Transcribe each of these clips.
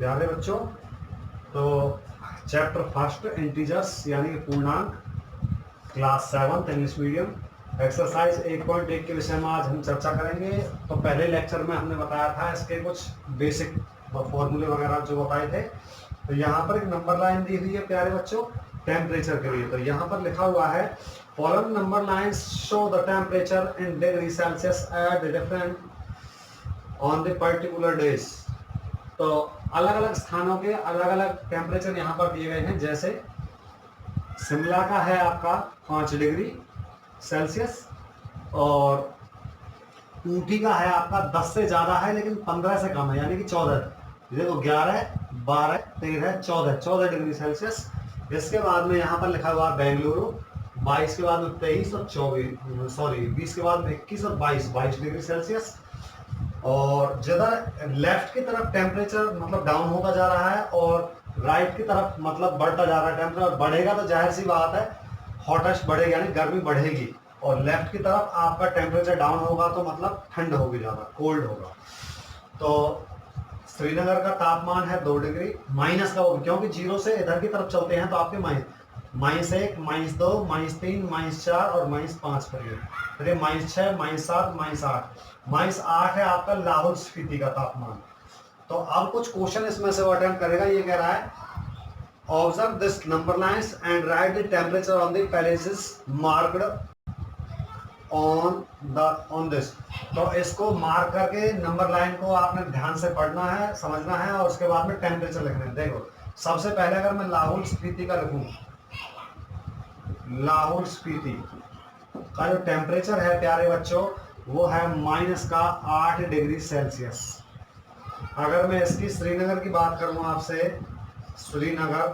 प्यारे बच्चों, तो चैप्टर फर्स्ट इंटीजर्स यानी कि पूर्णांक, क्लास 7 इंग्लिश मीडियम, एक्सरसाइज 1.1 के विषय में आज हम चर्चा करेंगे। तो पहले लेक्चर में हमने बताया था इसके कुछ बेसिक फॉर्मूले वगैरह जो बताए थे। तो यहाँ पर एक नंबर लाइन दी हुई है प्यारे बच्चों टेम्परेचर के लिए। तो यहाँ पर लिखा हुआ है following number lines show the temperature in degree Celsius at the different on the particular days. तो अलग अलग स्थानों के अलग अलग टेम्परेचर यहाँ पर दिए गए हैं। जैसे शिमला का है आपका 5 डिग्री सेल्सियस और ऊटी का है आपका 10 से ज्यादा है लेकिन 15 से कम है यानी कि 14। देखो 11, 12, 13, 14 डिग्री सेल्सियस। इसके बाद में यहाँ पर लिखा हुआ बेंगलुरु 22 के बाद में 23 और 20 के बाद में 21 और 22 डिग्री सेल्सियस। और जिधर लेफ्ट की तरफ टेम्परेचर मतलब डाउन होता जा रहा है और राइट की तरफ मतलब बढ़ता जा रहा है, टेम्परेचर बढ़ेगा तो जाहिर सी बात है हॉटेस्ट बढ़ेगी यानी गर्मी बढ़ेगी, और लेफ्ट की तरफ आपका टेम्परेचर डाउन होगा तो मतलब ठंड होगी, ज्यादा कोल्ड होगा। तो श्रीनगर का तापमान है 2 डिग्री, माइनस का होगा क्योंकि 0 से इधर की तरफ चलते हैं तो आपके -1, -2, -3, -4 और -5 पीरियड, फिर -6, -7, -8, -8 है आपका लाहौल स्पीति का तापमान। तो अब कुछ क्वेश्चन इसमें से अटेम्प्ट करेगा। ये कह रहा है observe this number lines and right the temperature on the places marked on this. तो इसको मार्क करके नंबर लाइन को आपने ध्यान से पढ़ना है, समझना है और उसके बाद में टेम्परेचर लिखना है। देखो सबसे पहले अगर मैं लाहौल स्पीति का लिखूं, लाहौल स्पीति का जो टेम्परेचर है प्यारे बच्चों वो है -8 डिग्री सेल्सियस। अगर मैं इसकी श्रीनगर की बात करूं आपसे, श्रीनगर,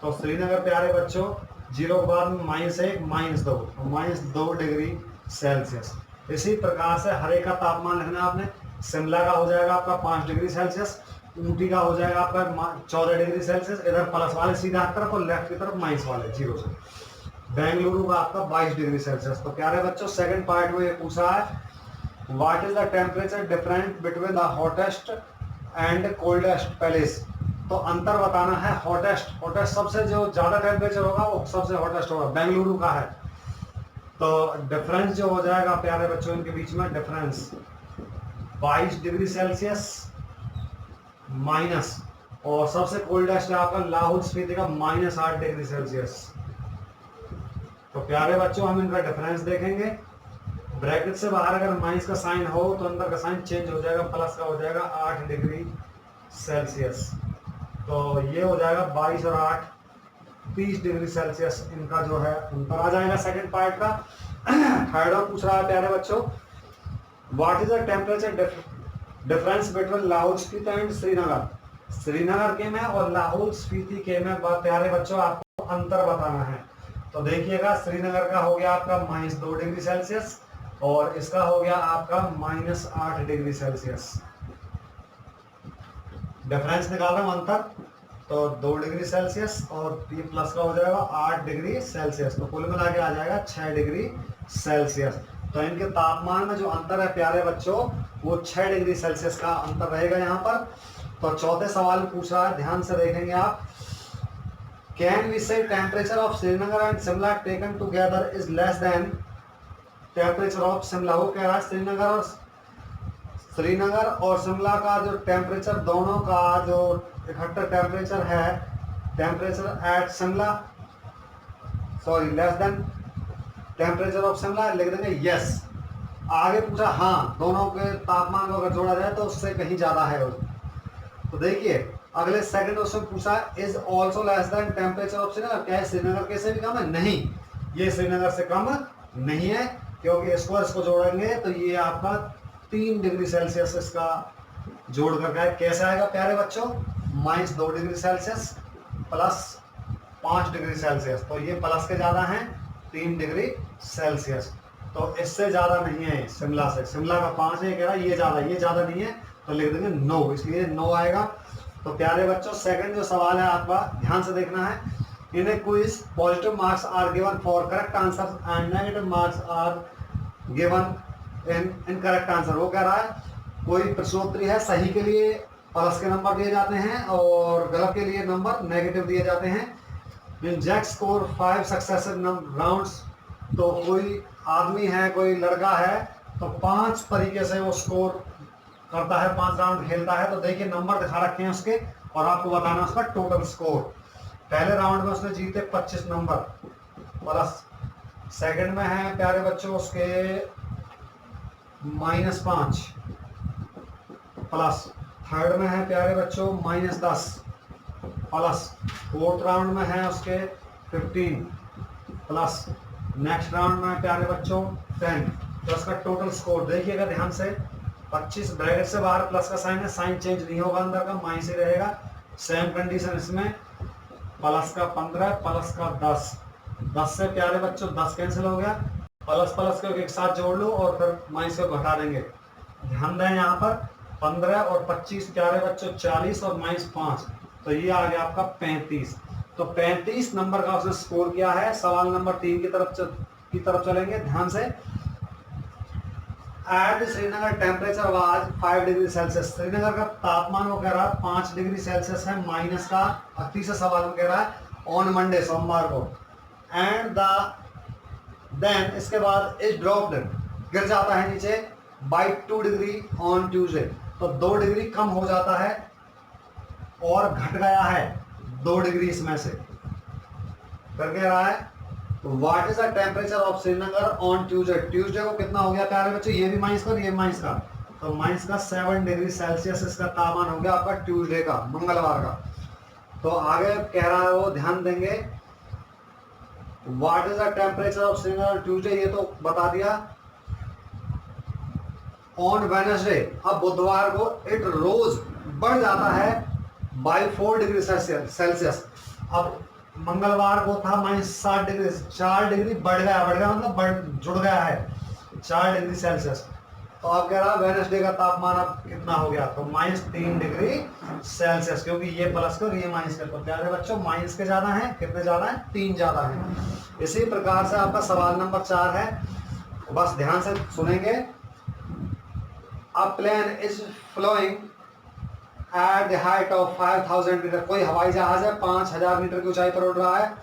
तो श्रीनगर प्यारे बच्चों 0 के बाद में -1, -2 डिग्री सेल्सियस। इसी प्रकार से हर एक का तापमान लिखना है आपने। शिमला का हो जाएगा आपका 5 डिग्री सेल्सियस, ऊटी का हो जाएगा आपका 14 डिग्री सेल्सियस, इधर प्लस वाले सीधा तरफ और लेफ्ट की तरफ माइनस वाले 0 से। बेंगलुरु का आपका 22 डिग्री सेल्सियस। तो प्यारे बच्चों सेकंड पार्ट में ये पूछा है what is the temperature different between the hottest and coldest place. तो अंतर बताना है। हॉटेस्ट सबसे जो ज्यादा टेम्परेचर होगा वो सबसे हॉटेस्ट होगा, बेंगलुरु का है। तो डिफरेंस जो हो जाएगा प्यारे बच्चों इनके बीच में डिफरेंस 22 डिग्री सेल्सियस माइनस, और सबसे कोल्डेस्ट है आपका लाहौल स्पीति का -8 डिग्री सेल्सियस। तो प्यारे बच्चों हम इनका डिफरेंस देखेंगे। ब्रैकेट से बाहर अगर माइनस का साइन हो तो अंदर का साइन चेंज हो जाएगा, प्लस का हो जाएगा 8 डिग्री सेल्सियस। तो ये हो जाएगा 22 और 8 30 डिग्री सेल्सियस इनका जो है अंतर आ जाएगा सेकंड पार्ट का। थर्ड और पूछ रहा है प्यारे बच्चों what is the temperature difference between Lahaul Spiti and Srinagar. Srinagar के में और लाहौल स्पीति के में प्यारे बच्चों आपको अंतर बताना है। तो देखिएगा श्रीनगर का हो गया आपका -2 डिग्री सेल्सियस और इसका हो गया आपका -8 डिग्री सेल्सियस। डिफरेंस निकाल रहा हूं अंतर, तो 2 डिग्री सेल्सियस और ये प्लस का हो जाएगा 8 डिग्री सेल्सियस। तो कुल मिला के आ जाएगा 6 डिग्री सेल्सियस। तो इनके तापमान में जो अंतर है प्यारे बच्चों वो 6 डिग्री सेल्सियस का अंतर रहेगा यहाँ पर। तो चौथे सवाल पूछ रहा है, ध्यान से देखेंगे आप। कैन वी से temperature of Srinagar and Shimla taken together is less than temperature of Shimla. वो कह रहा है श्रीनगर और शिमला का जो टेम्परेचर दोनों का जो इकट्ठा टेम्परेचर है, temperature at Shimla less than temperature of Shimla लिख देंगे यस। आगे पूछा हाँ दोनों के तापमान को अगर जोड़ा जाए तो उससे कहीं ज्यादा है। तो देखिए अगले सेकंड क्वेश्चन पूछा is also less than temperature of Srinagar. क्या है श्रीनगर के से भी कम है? नहीं, ये श्रीनगर से कम नहीं है क्योंकि इसको जोड़ेंगे तो ये आपका 3 डिग्री सेल्सियस इसका जोड़ करके है। कैसे आएगा प्यारे बच्चों? -2 degree Celsius plus 5 degree Celsius. तो ये प्लस के ज्यादा हैं 3 डिग्री सेल्सियस। तो इससे ज्यादा नहीं है शिमला से। शिमला का 5 है, कह रहा है ये ज्यादा नहीं है तो लिख देंगे नो, इसलिए नो आएगा। तो प्यारे बच्चों सेकंड जो सवाल है आपका ध्यान से देखना है। In a quiz positive marks are given for correct answer and negative marks are given in incorrect answer. वो कह रहा है कोई प्रश्नोत्तरी है, सही के लिए प्लस के नंबर दिए जाते हैं और गलत के लिए नंबर नेगेटिव दिए जाते हैं। इन जैक स्कोर 5 सक्सेसिव राउंड्स, तो कोई आदमी है, कोई लड़का है, तो 5 तरीके से वो स्कोर करता है, 5 राउंड खेलता है। तो देखिए नंबर दिखा रखे हैं उसके और आपको बताना उसका टोटल स्कोर। पहले राउंड में उसने जीते 25 नंबर, प्लस सेकंड में है प्यारे बच्चों उसके -5, प्लस थर्ड में है प्यारे बच्चों -10, प्लस फोर्थ राउंड में है उसके 15, प्लस नेक्स्ट राउंड में प्यारे बच्चों 10। तो उसका टोटल स्कोर देखिएगा ध्यान से, 25 ब्रैकेट से बाहर प्लस का साइन है, साइन चेंज नहीं होगा, अंदर का माइनस ही रहेगा। सेम कंडीशन इसमें, प्लस का 15 प्लस का 10, 10 से प्यारे बच्चों 10 कैंसिल हो गया, प्लस प्लस को एक साथ जोड़ लो और फिर माइनस को घटा देंगे। ध्यान दें यहाँ पर 15 और 25 प्यारे बच्चों 40 और -5, तो ये आ गया आपका 35। तो 35 नंबर का उसने स्कोर किया है। सवाल नंबर 3 की तरफ चलेंगे ध्यान से। At Srinagar temperature was 5 degree Celsius. Srinagar का तापमान वो कह रहा है 5 डिग्री सेल्सियस है, माइनस का। तीसरा सवाल में कह रहा है ऑन मंडे, सोमवार को, एंड देन इसके बाद इज ड्रॉप्ड, गिर जाता है नीचे, बाई 2 डिग्री ऑन ट्यूजडे, तो 2 डिग्री कम हो जाता है और घट गया है 2 डिग्री इसमें से। फिर कह रहा है what is the temperature of Srinagar on Tuesday. Tuesday को कितना हो गया प्यारे बच्चों, ये भी माइनस का, ये माइनस का, तो माइनस का 7 डिग्री सेल्सियस इसका तापमान हो गया आपका ट्यूजडे का, मंगलवार का। तो आगे कह रहा है वो, ध्यान देंगे, what is the temperature of Srinagar Tuesday, ये तो बता दिया। ऑन वेडनेसडे, अब बुधवार को, इट रोज, बढ़ जाता है बाई 4 डिग्री सेल्सियस। अब मंगलवार को था -7 डिग्री, 4 डिग्री बढ़ गया मतलब जुड़ गया है 4 डिग्री सेल्सियस। तो अब कह रहा है वेडनेसडे का तापमान अब कितना हो गया, तो -3 डिग्री सेल्सियस, क्योंकि ये प्लस का ये माइनस का। तो प्यारे बच्चों माइनस के ज्यादा है, कितने ज्यादा है, 3 ज्यादा है। इसी प्रकार से आपका सवाल नंबर 4 है, बस ध्यान से सुनेंगे। A plane is flowing at the height of 5000 metre. कोई हवाई जहाज है 5000 मीटर की ऊंचाई पर उड़ रहा है।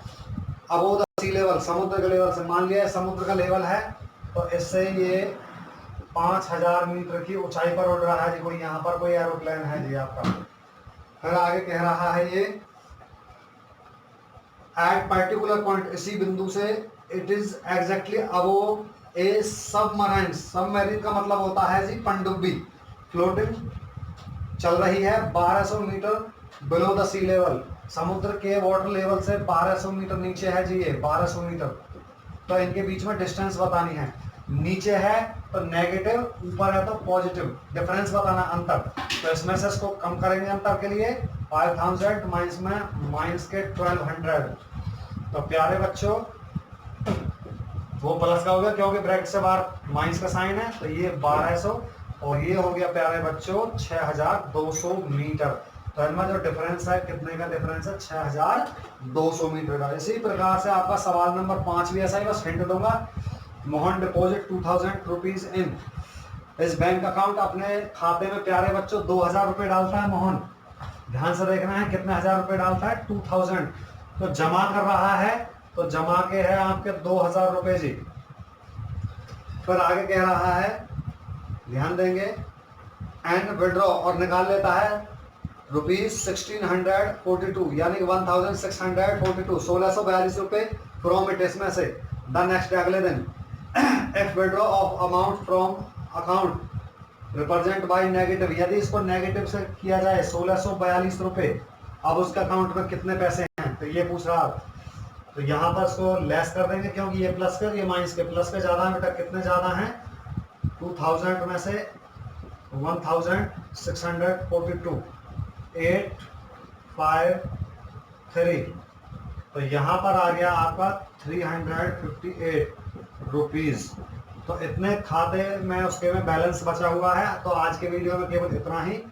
अबोव द सी लेवल, समुद्र के लेवल से, मान लिया समुद्र का लेवल है, तो इससे ये 5000 मीटर की ऊंचाई पर उड़ रहा है जी। कोई यहाँ पर कोई एरोप्लेन है जी आपका। फिर आगे कह रहा है ये एट पर्टिकुलर पॉइंट, इसी बिंदु से, it is exactly above A submarine. Submarine का मतलब होता है जी पनडुब्बी, फ्लोटिंग, चल रही है 1200 metre below the sea level. समुद्र के वाटर लेवल से 1200 मीटर नीचे है जी ये, 1200 मीटर। तो इनके बीच में डिस्टेंस बतानी है, नीचे है तो नेगेटिव, ऊपर है तो पॉजिटिव, डिफरेंस बताना, अंतर। तो इसमें से इसको कम करेंगे अंतर के लिए, 5000 माइनस में माइनस के 1200। तो प्यारे बच्चों वो प्लस का हो गया क्योंकि ब्रैकेट से बाहर माइनस का साइन है, तो ये 1200 और ये हो गया प्यारे बच्चों 6200 मीटर। तो इनमें जो डिफरेंस है, कितने का डिफरेंस है, 6200 मीटर का। इसी प्रकार से आपका सवाल नंबर 5 भी ऐसा ही, बस हिंट दूंगा। मोहन डिपॉजिट 2000 रुपीज इन इस बैंक अकाउंट। अपने खाते में प्यारे बच्चों 2000 रुपए डालता है मोहन। ध्यान से देखना है कितने हजार रुपए डालता है, 2000। तो जमा कर रहा है, तो जमा के है आपके 2000 रुपए जी। फिर आगे कह रहा है, ध्यान देंगे, एंड विड्रॉ, और निकाल लेता है ₹1642, यानी 1642, 1642 रुपए फ्रॉम इट, इसमें से। द नेक्स्ट, अगले दिन, if withdraw of amount from account represent by negative, यदि इसको नेगेटिव से किया जाए 1642 रुपए, अब उसके अकाउंट में कितने पैसे हैं, तो ये पूछ रहा। तो यहाँ पर इसको लेस कर देंगे क्योंकि ये प्लस के, ये माइनस के, प्लस के ज्यादा है बेटा, कितने ज्यादा हैं, 2000 में से 1642, 853, तो यहाँ पर आ गया आपका 358 रुपीज। तो इतने खाते में उसके में बैलेंस बचा हुआ है। तो आज के वीडियो में केवल इतना ही।